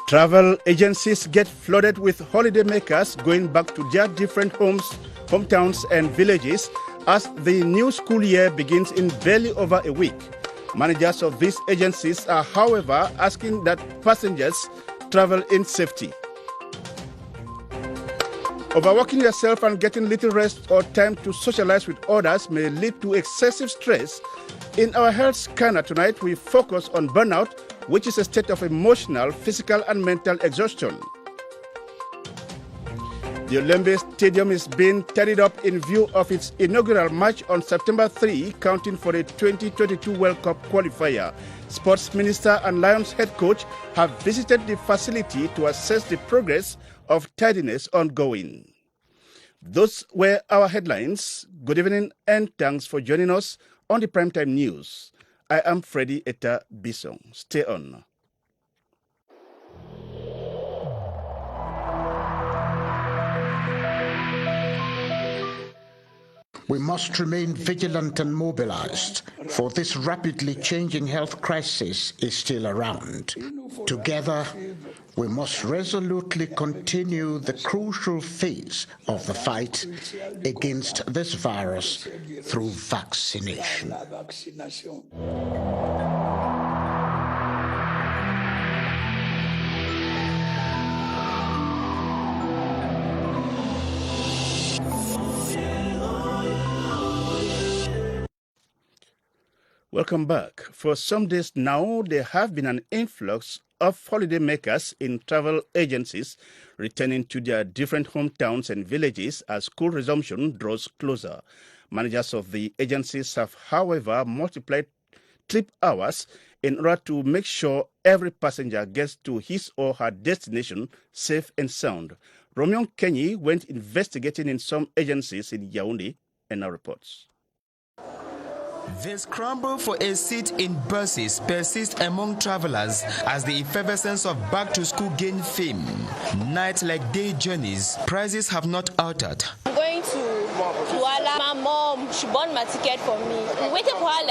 Travel agencies get flooded with holidaymakers going back to their different hometowns and villages as the new school year begins in barely over a week. Managers of these agencies are, however, asking that passengers travel in safety. Overworking yourself and getting little rest or time to socialize with others may lead to excessive stress. In our health scanner tonight, we focus on burnout, which is a state of emotional, physical, and mental exhaustion. The Olembe Stadium is being tidied up in view of its inaugural match on September 3, counting for the 2022 World Cup qualifier. Sports Minister and Lions head coach have visited the facility to assess the progress of tidiness ongoing. Those were our headlines. Good evening and thanks for joining us on the Primetime News. I am Freddy Eta Bisson. Stay on. We must remain vigilant and mobilized, for this rapidly changing health crisis is still around. Together, we must resolutely continue the crucial phase of the fight against this virus through vaccination. Welcome back. For some days now, there have been an influx of holidaymakers in travel agencies returning to their different hometowns and villages as school resumption draws closer. Managers of the agencies have, however, multiplied trip hours in order to make sure every passenger gets to his or her destination safe and sound. Romeo Kenyi went investigating in some agencies in Yaoundé and now reports. The scramble for a seat in buses persists among travelers as the effervescence of back-to-school gain fame. Night like day journeys, prices have not altered. I'm going to Douala. My mom, she bought my ticket for me. We waited for her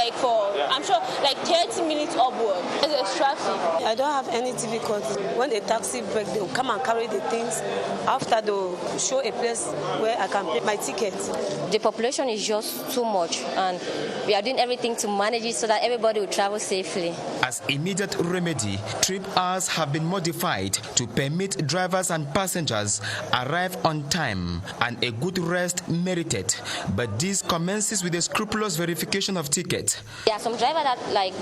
I'm sure 30 minutes upward. There's traffic. I don't have any difficulty. When the taxi breaks, they'll come and carry the things. After, they'll show a place where I can pay my ticket. The population is just too much, and we are doing everything to manage it so that everybody will travel safely. As immediate remedy, trip hours have been modified to permit drivers and passengers arrive on time and a good rest merited. But this commences with a scrupulous verification of tickets. There are some drivers that,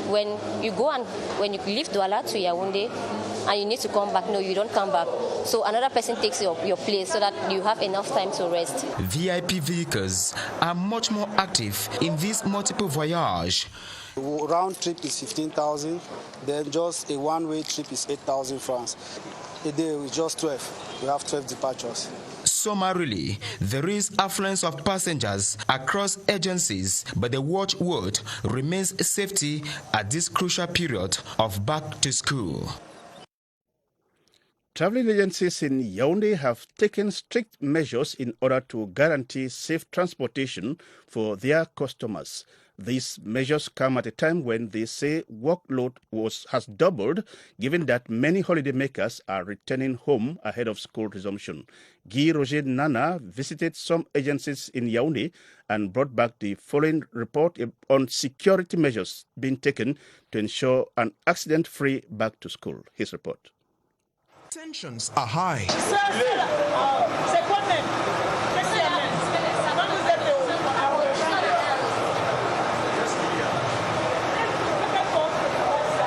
when you leave Douala to Yaoundé and you need to come back, no, you don't come back. So another person takes your place so that you have enough time to rest. VIP vehicles are much more active in this multiple voyage. Round trip is 15,000, then just a one-way trip is 8,000 francs. A day is just 12. We have 12 departures. Summarily, there is affluence of passengers across agencies, but the watchword remains safety at this crucial period of back to school. Traveling agencies in Yaoundé have taken strict measures in order to guarantee safe transportation for their customers. These measures come at a time when they say workload has doubled, given that many holidaymakers are returning home ahead of school resumption. Guy Roger Nana visited some agencies in Yaoundé and brought back the following report on security measures being taken to ensure an accident-free back to school. His report. Tensions are high.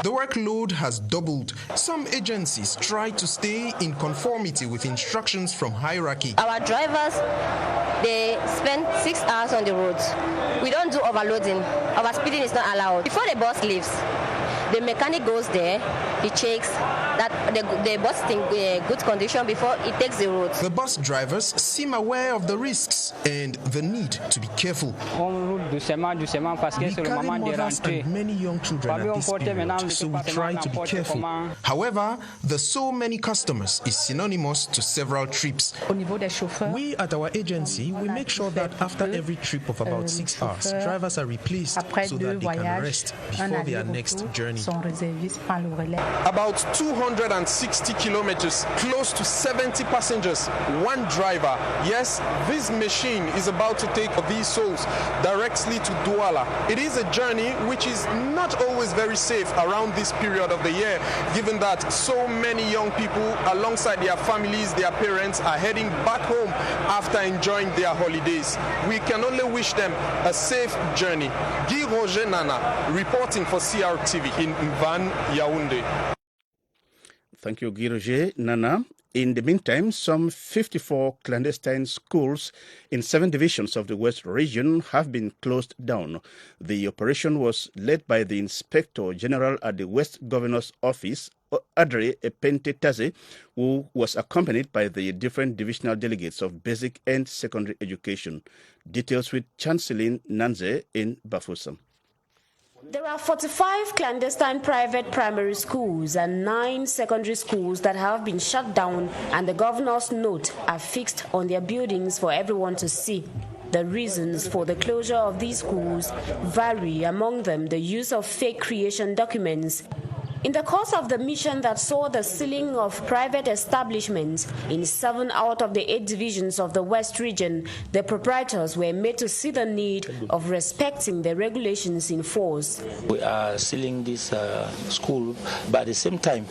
The workload has doubled. Some agencies try to stay in conformity with instructions from hierarchy. Our drivers, they spend 6 hours on the roads. We don't do overloading. Overspeeding is not allowed. Before the bus leaves, the mechanic goes there, he checks that the bus is in good condition before it takes the road. The bus drivers seem aware of the risks and the need to be careful. We carry mothers and many young children at this period, so we try to be careful. However, the so many customers is synonymous to several trips. We at our agency, we make sure that after every trip of about 6 hours, drivers are replaced so that they can rest before their next journey. about 260 kilometers, close to 70 passengers, one driver. Yes, this machine is about to take these souls directly to Douala. It is a journey which is not always very safe around this period of the year, given that so many young people alongside their families, their parents are heading back home after enjoying their holidays. We can only wish them a safe journey. Guy Roger Nana, reporting for CRTV in Van Yaoundé. Thank you, Guy Roger Nana. In the meantime, some 54 clandestine schools in 7 divisions of the West region have been closed down. The operation was led by the Inspector General at the West Governor's Office, Adre Epente-Taze, who was accompanied by the different divisional delegates of basic and secondary education. Details with Chanceline Nanze in Bafoussam. There are 45 clandestine private primary schools and 9 secondary schools that have been shut down, and the governor's note are fixed on their buildings for everyone to see. The reasons for the closure of these schools vary, among them the use of fake creation documents. In the course of the mission that saw the sealing of private establishments in 7 out of the 8 divisions of the West region, the proprietors were made to see the need of respecting the regulations in force. We are sealing this school, but at the same time,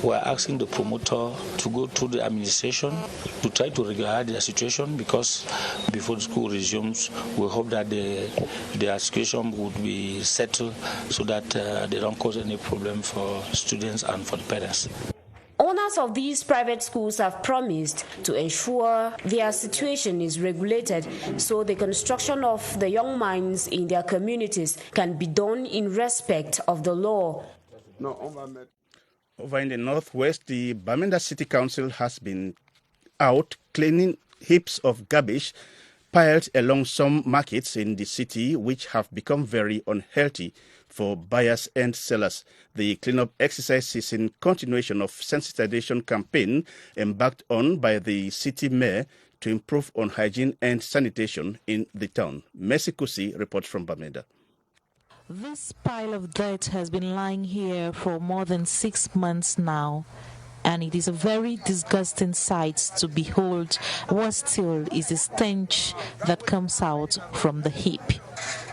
we are asking the promoter to go through the administration to try to regulate the situation, because before the school resumes, we hope that the situation would be settled so that they don't cause any problem for students and for the parents. Owners of these private schools have promised to ensure their situation is regulated so the construction of the young minds in their communities can be done in respect of the law. Over in the northwest, the Bamenda City Council has been out cleaning heaps of garbage piled along some markets in the city, which have become very unhealthy for buyers and sellers. The cleanup exercise is in continuation of sensitization campaign embarked on by the city mayor to improve on hygiene and sanitation in the town. Mercy Kusi reports from Bamenda. This pile of dirt has been lying here for more than 6 months now, and it is a very disgusting sight to behold. Worse still is the stench that comes out from the heap.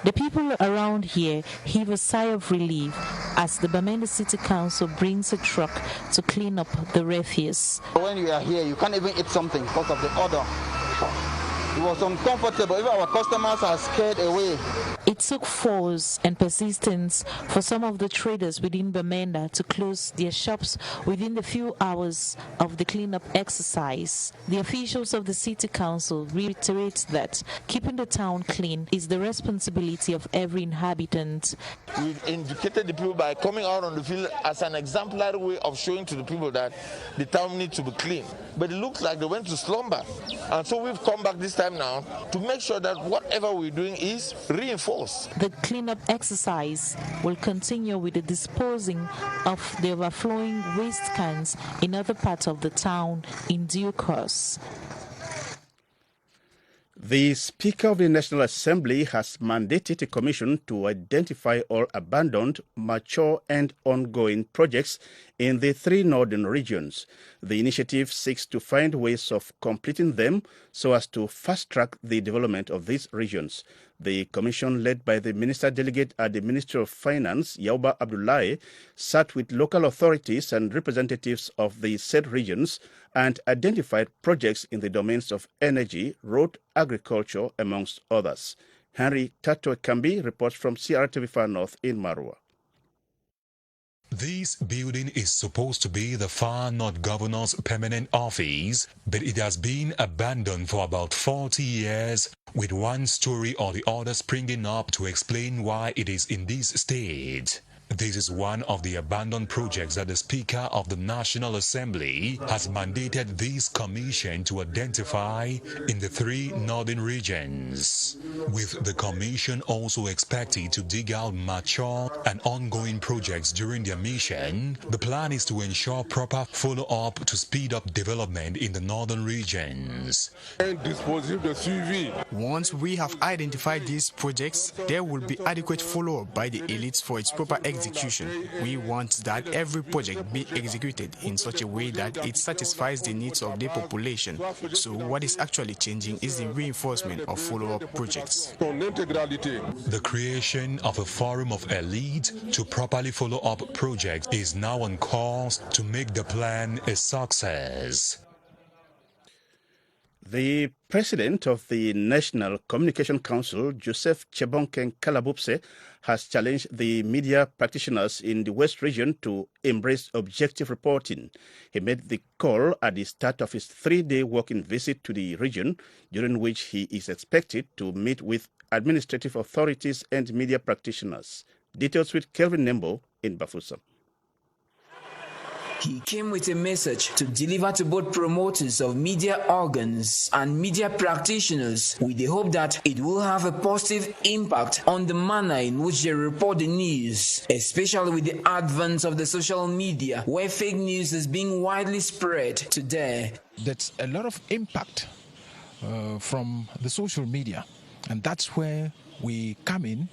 The people around here heave a sigh of relief as the Bamenda City Council brings a truck to clean up the refuse. When you are here, you can't even eat something because of the odor. It was uncomfortable. Even our customers are scared away. It took force and persistence for some of the traders within Bamenda to close their shops within the few hours of the cleanup exercise. The officials of the city council reiterate that keeping the town clean is the responsibility of every inhabitant. We've indicated the people by coming out on the field as an exemplary way of showing to the people that the town needs to be clean. But it looks like they went to slumber. And so we've come back this time now to make sure that whatever we're doing is reinforced. The cleanup exercise will continue with the disposing of the overflowing waste cans in other parts of the town in due course. The Speaker of the National Assembly has mandated a commission to identify all abandoned, mature and ongoing projects in the 3 northern regions. The initiative seeks to find ways of completing them so as to fast-track the development of these regions. The commission, led by the Minister Delegate at the Ministry of Finance, Yauba Abdullahi, sat with local authorities and representatives of the said regions and identified projects in the domains of energy, road, agriculture, amongst others. Henry Tato Kambi reports from CRTV Far North in Marwa. This building is supposed to be the Far North Governor's permanent office, but it has been abandoned for about 40 years, with one story or the other springing up to explain why it is in this state. This is one of the abandoned projects that the Speaker of the National Assembly has mandated this commission to identify in the 3 northern regions, with the commission also expected to dig out mature and ongoing projects during their mission. The plan is to ensure proper follow-up to speed up development in the northern regions. Once we have identified these projects, there will be adequate follow-up by the elites for its proper execution. execution. We want that every project be executed in such a way that it satisfies the needs of the population. So what is actually changing is the reinforcement of follow-up projects. The creation of a forum of elite to properly follow up projects is now on course to make the plan a success. The president of the National Communication Council, Joseph Chebonken Kalabupse, has challenged the media practitioners in the West region to embrace objective reporting. He made the call at the start of his 3-day working visit to the region, during which he is expected to meet with administrative authorities and media practitioners. Details with Kelvin Nembo in Bafusa. He came with a message to deliver to both promoters of media organs and media practitioners with the hope that it will have a positive impact on the manner in which they report the news, especially with the advent of the social media where fake news is being widely spread today. There's a lot of impact from the social media, and that's where we come in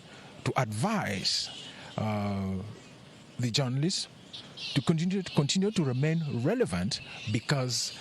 to advise the journalists to continue to remain relevant because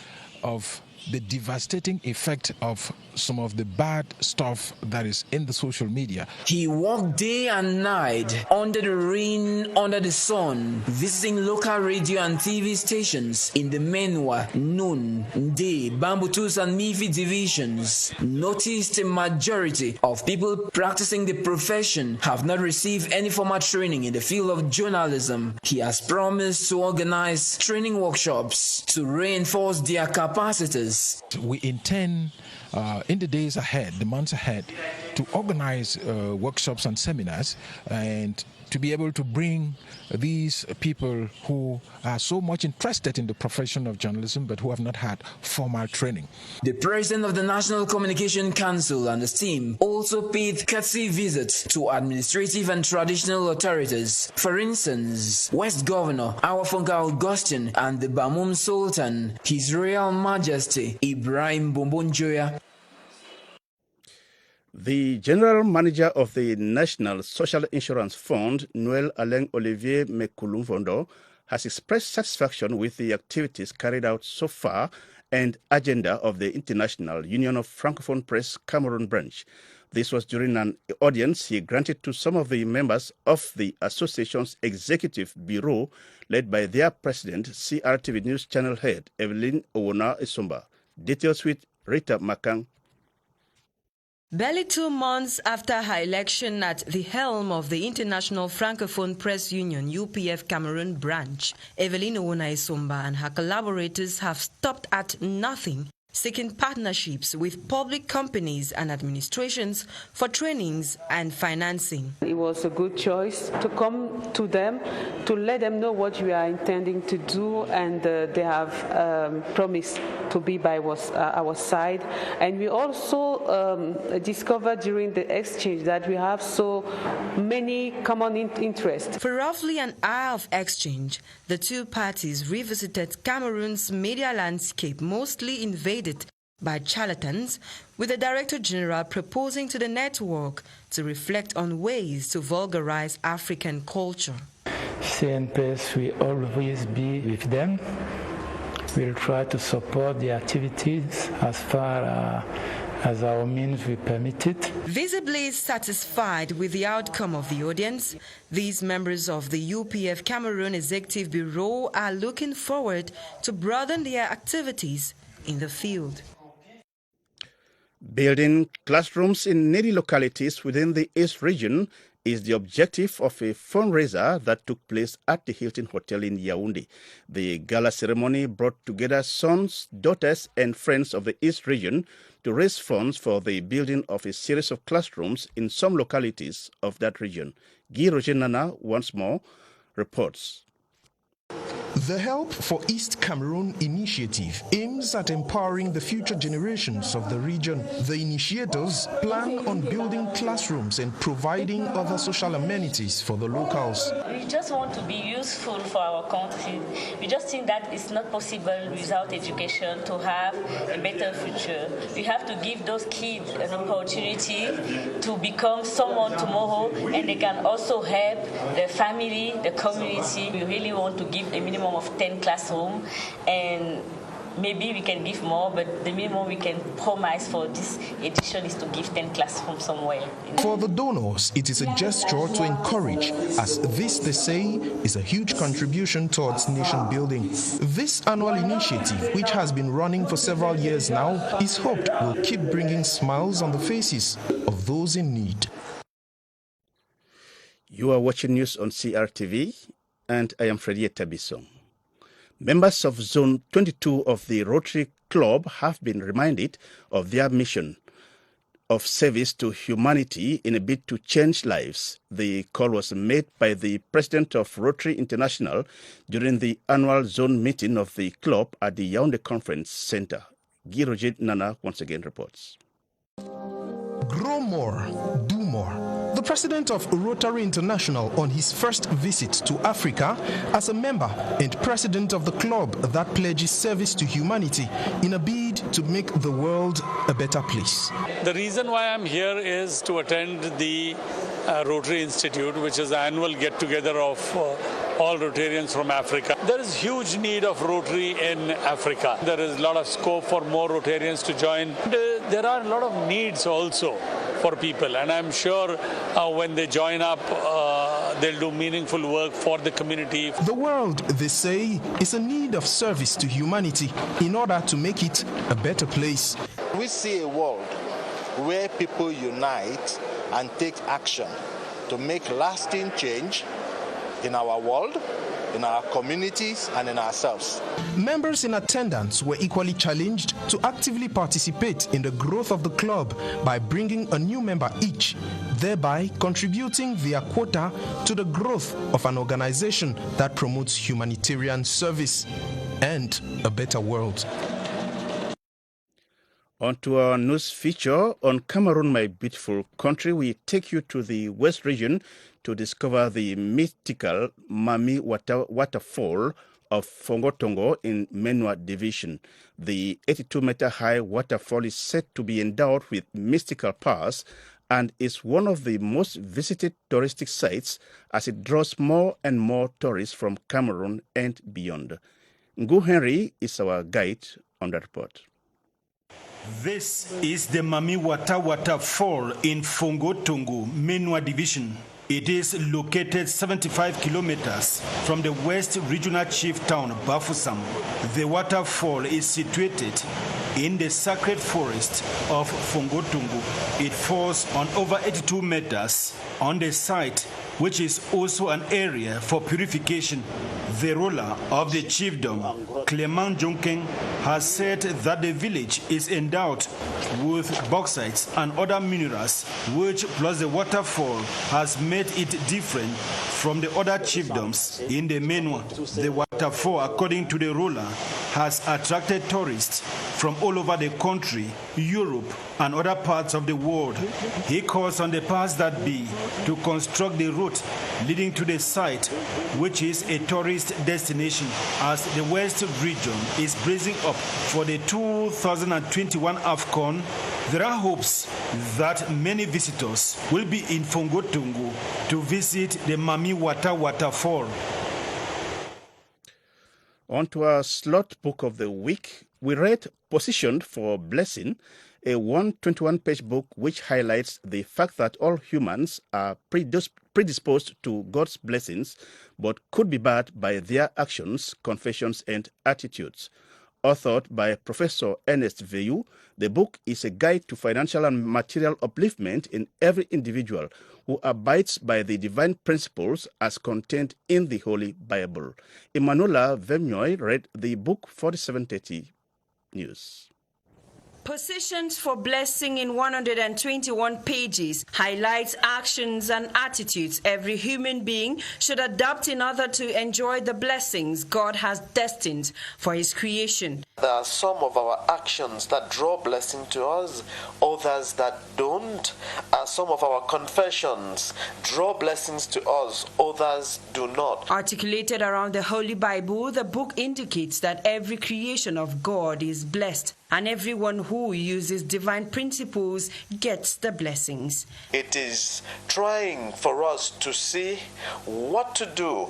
of the devastating effect of some of the bad stuff that is in the social media. He worked day and night, under the rain, under the sun, visiting local radio and TV stations in the Menwa, Nun, Nde, Bambutus and Mifi divisions. Noticed a majority of people practicing the profession have not received any formal training in the field of journalism. He has promised to organize training workshops to reinforce their capacities. We intend in the days ahead, the months ahead, to organize workshops and seminars and to be able to bring these people who are so much interested in the profession of journalism but who have not had formal training. The president of the National Communication Council and his team also paid courtesy visits to administrative and traditional authorities. For instance, West Governor Awafonka Augustine and the Bamum Sultan, His Royal Majesty Ibrahim Bombonjoya. The General Manager of the National Social Insurance Fund, Noel Alain Olivier Mekulumvondo, has expressed satisfaction with the activities carried out so far and agenda of the International Union of Francophone Press Cameroon branch. This was during an audience he granted to some of the members of the association's executive bureau, led by their president, CRTV News Channel head, Evelyn Owona Isumba. Details with Rita Makang. Barely 2 months after her election at the helm of the International Francophone Press Union UPF Cameroon branch, Evelyn Owona Isumba and her collaborators have stopped at nothing, seeking partnerships with public companies and administrations for trainings and financing. It was a good choice to come to them, to let them know what we are intending to do, and they have promised to be by our side. And we also discovered during the exchange that we have so many common interests. For roughly an hour of exchange, the two parties revisited Cameroon's media landscape, mostly invaded by charlatans, with the Director General proposing to the network to reflect on ways to vulgarize African culture. CNPS will always be with them. We'll try to support the activities as far as our means will permit it. Visibly satisfied with the outcome of the audience, these members of the UPF Cameroon Executive Bureau are looking forward to broaden their activities in the field. Building classrooms in needy localities within the East region is the objective of a fundraiser that took place at the Hilton Hotel in Yaoundé. The gala ceremony brought together sons, daughters, and friends of the East region to raise funds for the building of a series of classrooms in some localities of that region. Guy Roger Nana once more reports. The Help for East Cameroon initiative aims at empowering the future generations of the region. The initiators plan on building classrooms and providing other social amenities for the locals. We just want to be useful for our country. We just think that it's not possible without education to have a better future. We have to give those kids an opportunity to become someone tomorrow, and they can also help the family, the community. We really want to give a minimum of 10 classrooms, and maybe we can give more, but the minimum we can promise for this edition is to give 10 classrooms somewhere. For the donors, it is a gesture to encourage, as this, they say, is a huge contribution towards nation building. This annual initiative, which has been running for several years now, is hoped will keep bringing smiles on the faces of those in need. You are watching news on CRTV, and I am Freddie Tabiso. Members of Zone 22 of the Rotary Club have been reminded of their mission of service to humanity in a bid to change lives. The call was made by the president of Rotary International during the annual zone meeting of the club at the Yaoundé Conference Center. Girojit Nana once again reports. Grow more, do more. The president of Rotary International on his first visit to Africa as a member and president of the club that pledges service to humanity in a bid to make the world a better place. The reason why I'm here is to attend the Rotary Institute, which is the annual get-together of all Rotarians from Africa. There is huge need of Rotary in Africa. There is a lot of scope for more Rotarians to join. There are a lot of needs also for people, and I'm sure when they join up, they'll do meaningful work for the community. The world, they say, is in need of service to humanity in order to make it a better place. We see a world where people unite and take action to make lasting change in our world, in our communities, and in ourselves. Members in attendance were equally challenged to actively participate in the growth of the club by bringing a new member each, thereby contributing their quota to the growth of an organization that promotes humanitarian service and a better world. On to our news feature on Cameroon, my beautiful country. We take you to the West region to discover the mythical Mami waterfall of Fongotongo in Menwa Division. The 82-meter-high waterfall is said to be endowed with mystical powers and is one of the most visited touristic sites as it draws more and more tourists from Cameroon and beyond. Ngu Henry is our guide on that report. This is the Mami waterfall in Fongotongo, Menwa Division. It is located 75 kilometers from the West Regional Chief Town, Bafoussam. The waterfall is situated in the sacred forest of Fongotongo. It falls on over 82 meters on the site, which is also an area for purification. The ruler of the chiefdom, Clement Jonkeng, has said that the village is endowed with bauxites and other minerals, which plus the waterfall has made it different from the other chiefdoms in the Menwa. The waterfall, according to the ruler, has attracted tourists from all over the country, Europe, and other parts of the world. He calls on the powers that be to construct the route leading to the site, which is a tourist destination, as the West region is bracing up for the 2021 AFCON. There are hopes that many visitors will be in Fongotongo to visit the Mami waterfall. On to our slot book of the week, we read Positioned for Blessing, a 121-page book which highlights the fact that all humans are predisposed to God's blessings, but could be barred by their actions, confessions, and attitudes. Authored by Professor Ernest Veillou, the book is a guide to financial and material upliftment in every individual who abides by the divine principles as contained in the Holy Bible. Emanuela Vemnoy read the book for the 7:30 news. Positions for Blessing in 121 pages highlights actions and attitudes every human being should adopt in order to enjoy the blessings God has destined for his creation. There are some of our actions that draw blessing to us, others that don't. Some of our confessions draw blessings to us, others do not. Articulated around the Holy Bible, the book indicates that every creation of God is blessed, and everyone who uses divine principles gets the blessings. It is trying for us to see what to do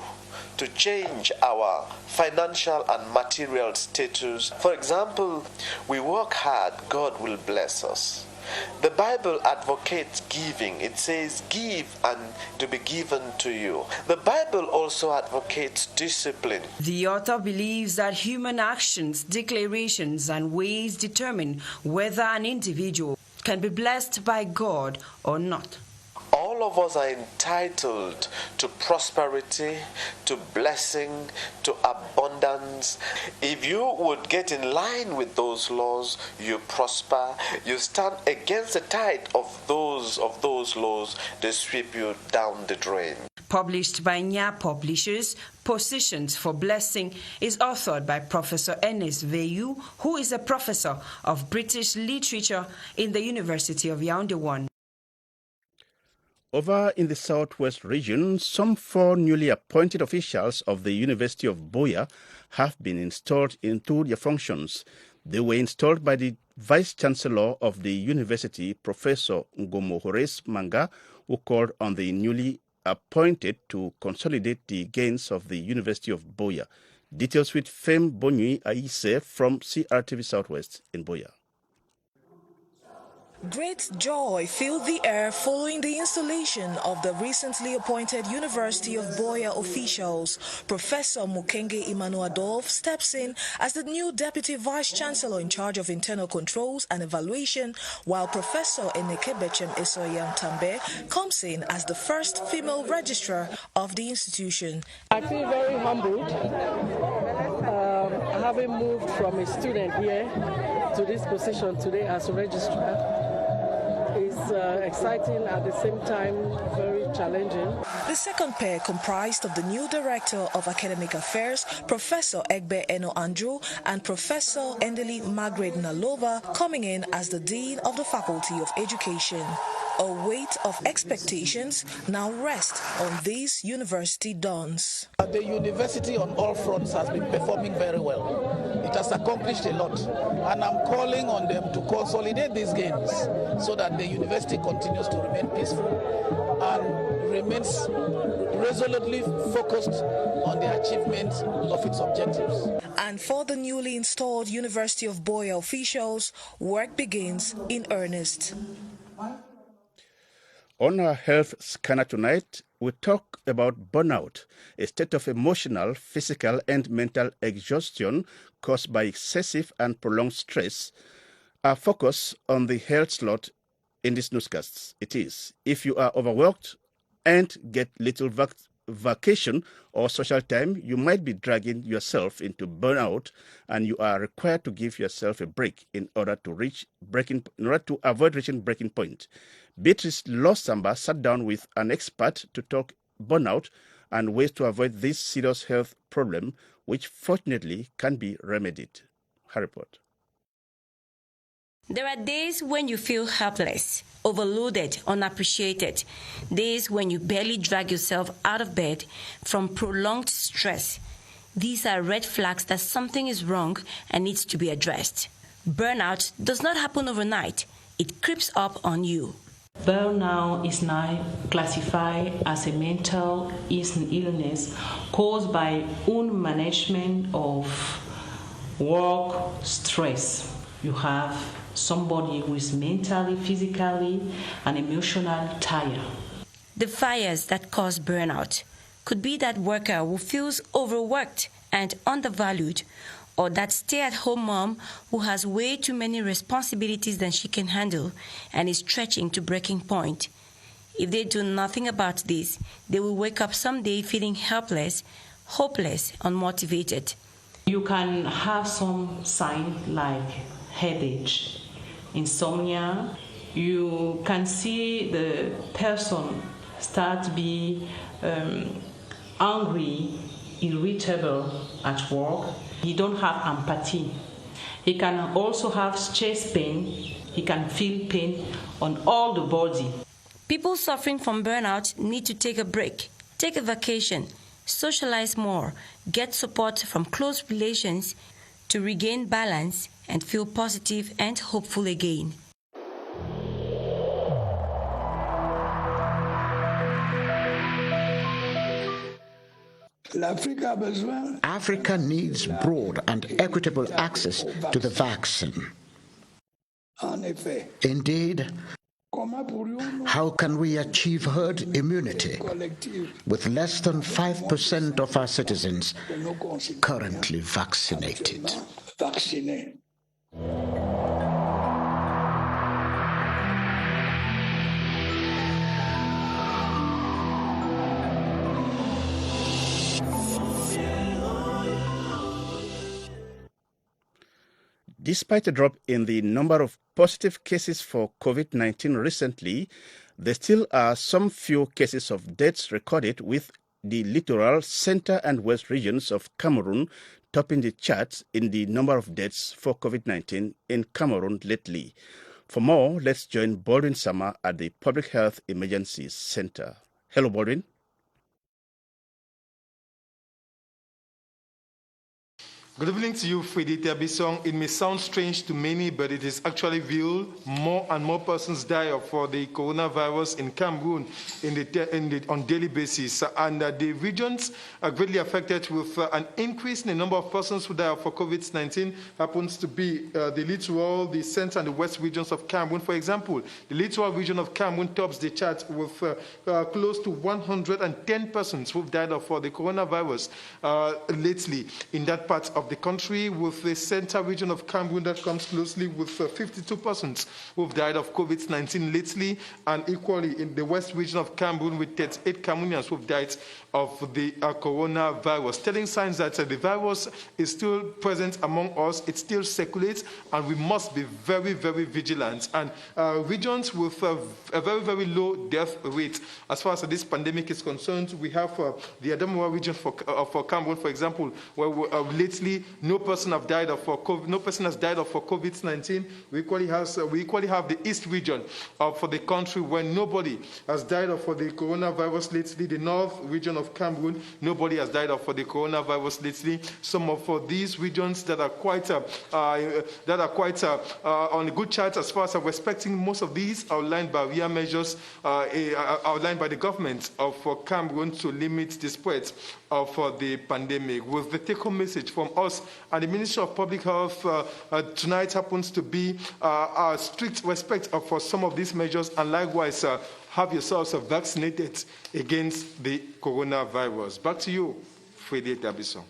to change our financial and material status. For example, we work hard, God will bless us. The Bible advocates giving. It says, give and to be given to you. The Bible also advocates discipline. The author believes that human actions, declarations, and ways determine whether an individual can be blessed by God or not. All of us are entitled to prosperity, to blessing, to abundance. If you would get in line with those laws, you prosper. You stand against the tide of those laws, they sweep you down the drain. Published by Nya Publishers, Positions for Blessing is authored by Professor Ernest Veyu, who is a professor of British literature in the University of Yaoundé. Over in the southwest region, some 4 newly appointed officials of the University of Buea have been installed into their functions. They were installed by the Vice-Chancellor of the university, Professor Ngomo Manga, who called on the newly appointed to consolidate the gains of the University of Buea. Details with Fem Bonui Aise from CRTV Southwest in Buea. Great joy filled the air following the installation of the recently appointed University of Buea officials. Professor Mukenge Emmanuel Adolphe steps in as the new Deputy Vice-Chancellor in charge of internal controls and evaluation, while Professor Eneke Bechem Esoyam Tambe comes in as the first female registrar of the institution. I feel very humbled, having moved from a student here to this position today as a registrar. Is exciting, at the same time very challenging. The second pair comprised of the new Director of Academic Affairs, Professor Egbe Eno Andrew, and Professor Endeli Margaret Nalova, coming in as the Dean of the Faculty of Education. A weight of expectations now rests on these university dons. The university on all fronts has been performing very well. It has accomplished a lot, and I'm calling on them to consolidate these gains so that the university continues to remain peaceful and remains resolutely focused on the achievement of its objectives. And for the newly installed University of Buea officials, work begins in earnest. On our health scanner tonight, we talk about burnout, a state of emotional, physical, and mental exhaustion caused by excessive and prolonged stress. Our focus on the health slot in this newscast. It is, if you are overworked and get little vacation or social time, you might be dragging yourself into burnout, and you are required to give yourself a break in order to avoid reaching breaking point. Beatrice Losamba sat down with an expert to talk burnout and ways to avoid this serious health problem, which fortunately can be remedied. Her report. There are days when you feel helpless, overloaded, unappreciated. Days when you barely drag yourself out of bed from prolonged stress. These are red flags that something is wrong and needs to be addressed. Burnout does not happen overnight. It creeps up on you. Burnout is now classified as a mental illness caused by unmanagement of work stress. You have somebody who is mentally, physically, and emotionally tired. The fires that cause burnout could be that worker who feels overworked and undervalued, or that stay-at-home mom who has way too many responsibilities than she can handle and is stretching to breaking point. If they do nothing about this, they will wake up someday feeling helpless, hopeless, unmotivated. You can have some signs like headache, insomnia. You can see the person start to be angry, irritable at work. He don't have empathy. He can also have chest pain. He can feel pain on all the body. People suffering from burnout need to take a break, take a vacation, socialize more, get support from close relations to regain balance and feel positive and hopeful again. Africa needs broad and equitable access to the vaccine. Indeed, how can we achieve herd immunity with less than 5% of our citizens currently vaccinated? Despite a drop in the number of positive cases for COVID-19 recently, there still are some few cases of deaths recorded, with the littoral, center and west regions of Cameroon topping the charts in the number of deaths for COVID-19 in Cameroon lately. For more, let's join Baldwin Sama at the Public Health Emergencies Center. Hello, Baldwin. Good evening to you, Freddy Tabisong. It may sound strange to many, but it is actually real. More and more persons die for the coronavirus in Cameroon on daily basis. And the regions are greatly affected, with an increase in the number of persons who die for COVID-19 happens to be the littoral, the center and the west regions of Cameroon. For example, the littoral region of Cameroon tops the chart with close to 110 persons who've died for the coronavirus lately in that part of the country, with the center region of Cameroon that comes closely with 52 persons who've died of COVID-19 lately, and equally in the west region of Cameroon with 38 Cameroonians who've died of the coronavirus, telling signs that the virus is still present among us, it still circulates, and we must be very, very vigilant. And regions with a very, very low death rate as far as this pandemic is concerned, we have the Adamawa region for Cameroon, for example, where lately no person has died of COVID-19. We equally have the East region for the country, where nobody has died of the coronavirus lately. The North region of Cameroon, nobody has died of the coronavirus lately. Some of these regions that are quite on a good chart as far as respecting most of these outlined barrier measures outlined by the government of Cameroon to limit the spread of the pandemic. With the take-home message from us and the Ministry of Public Health tonight happens to be a strict respect for some of these measures, and likewise have yourselves vaccinated against the coronavirus. Back to you, Freddy Tabisson.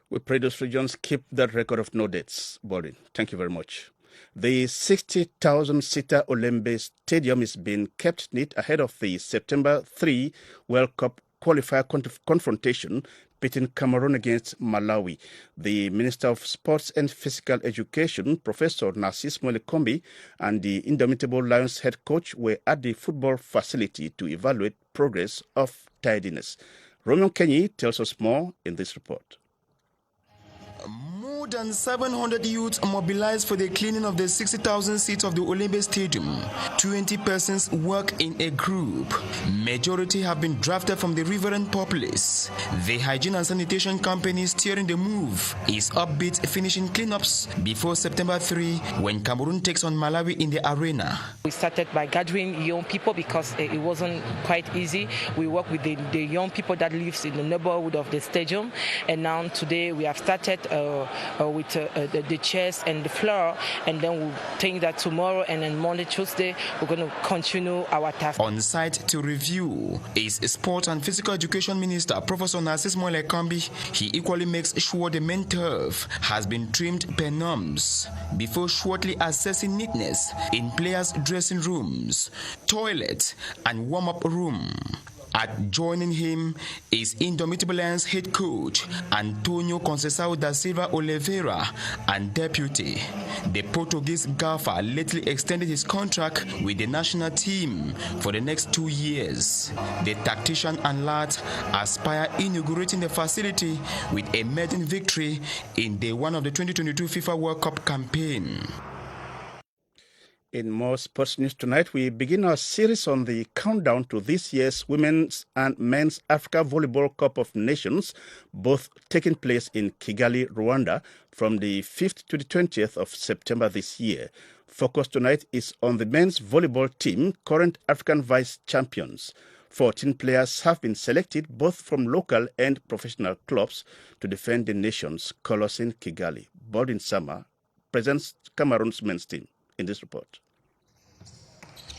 We pray those regions keep that record of no deaths. Baldwin, thank you very much. The 60,000-seater Olembe Stadium is being kept neat ahead of the September 3 World Cup qualifier confrontation pitting Cameroon against Malawi. The Minister of Sports and Physical Education, Professor Narcisse Molekombi, and the Indomitable Lions head coach were at the football facility to evaluate progress of tidiness. Roman Kenyi tells us more in this report. More than 700 youths mobilized for the cleaning of the 60,000 seats of the Olembe Stadium. 20 persons work in a group. Majority have been drafted from the riverine populace. The hygiene and sanitation company steering the move is upbeat, finishing cleanups before September 3 when Cameroon takes on Malawi in the arena. We started by gathering young people because it wasn't quite easy. We work with the young people that lives in the neighborhood of the stadium, and now today we have started with the chairs and the floor, and then we'll think that tomorrow and then Monday, Tuesday, we're going to continue our task. On site to review is Sport and Physical Education Minister Professor Narcisse Molekombi. He equally makes sure the main turf has been trimmed per norms before shortly assessing neatness in players' dressing rooms, toilet and warm-up room. Joining him is Indomitable Lions head coach Antonio Conceição da Silva Oliveira and deputy. The Portuguese gaffer lately extended his contract with the national team for the next 2 years. The tactician and lads aspire inaugurating the facility with a maiden victory in day one of the 2022 FIFA World Cup campaign. In more sports news tonight, we begin our series on the countdown to this year's Women's and Men's Africa Volleyball Cup of Nations, both taking place in Kigali, Rwanda, from the 5th to the 20th of September this year. Focus tonight is on the men's volleyball team, current African vice champions. 14 players have been selected, both from local and professional clubs, to defend the nation's colours in Kigali. Baldwin Sama presents Cameroon's men's team in this report.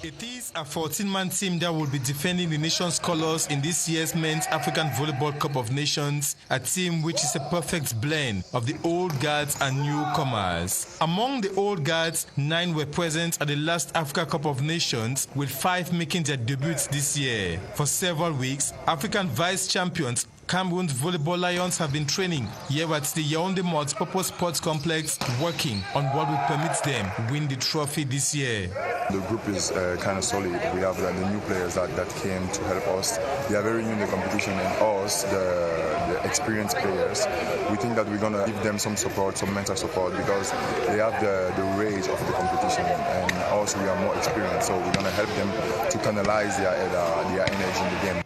It is a 14-man team that will be defending the nation's colours in this year's Men's African Volleyball Cup of Nations, a team which is a perfect blend of the old guards and newcomers. Among the old guards, 9 were present at the last Africa Cup of Nations, with 5 making their debuts this year. For several weeks, African vice champions Cameroon's volleyball lions have been training here at the Yaoundé Multipurpose Sports Complex, working on what will permit them win the trophy this year. The group is kind of solid. We have the new players that came to help us. They are very new in the competition, and us, the experienced players, we think that we're going to give them some support, some mental support, because they have the rage of the competition, and also we are more experienced, so we're going to help them to canalize their energy in the game.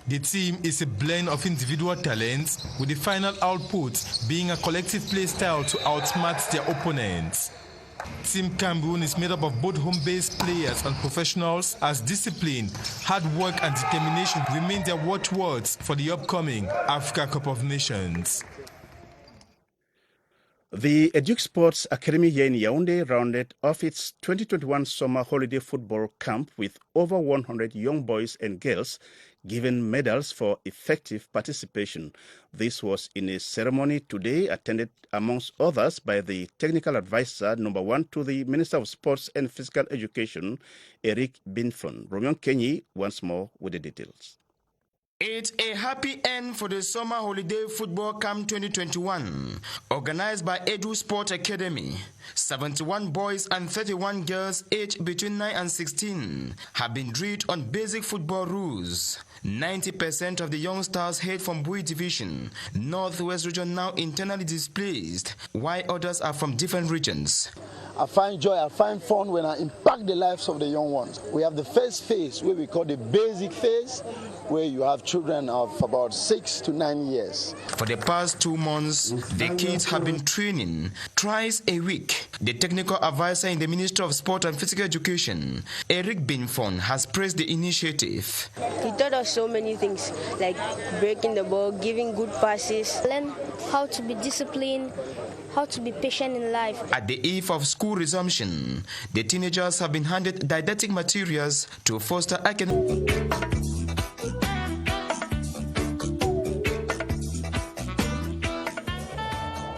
The team is a blend of individual talents, with the final output being a collective play style to outsmart their opponents. Team Cameroon is made up of both home-based players and professionals, as discipline, hard work and determination remain their watchwords for the upcoming Africa Cup of Nations. The Educ Sports Academy here in Yaoundé rounded off its 2021 summer holiday football camp with over 100 young boys and girls given medals for effective participation. This was in a ceremony today attended, amongst others, by the Technical Advisor number 1 to the Minister of Sports and Physical Education, Eric Binfon. Romion Kenyi once more with the details. It's a happy end for the Summer Holiday Football Camp 2021, organized by Edu Sport Academy. 71 boys and 31 girls aged between 9 and 16 have been drilled on basic football rules. 90% of the young stars hail from Bui Division, Northwest region, now internally displaced, while others are from different regions. I find joy, I find fun when I impact the lives of the young ones. We have the first phase, where we call the basic phase, where you have children of about 6 to 9 years. For the past 2 months, the kids have been training twice a week. The technical advisor in the Ministry of Sport and Physical Education, Eric Binfon, has praised the initiative. He taught us so many things, like breaking the ball, giving good passes. Learn how to be disciplined, how to be patient in life. At the eve of school resumption, the teenagers have been handed didactic materials to foster academic.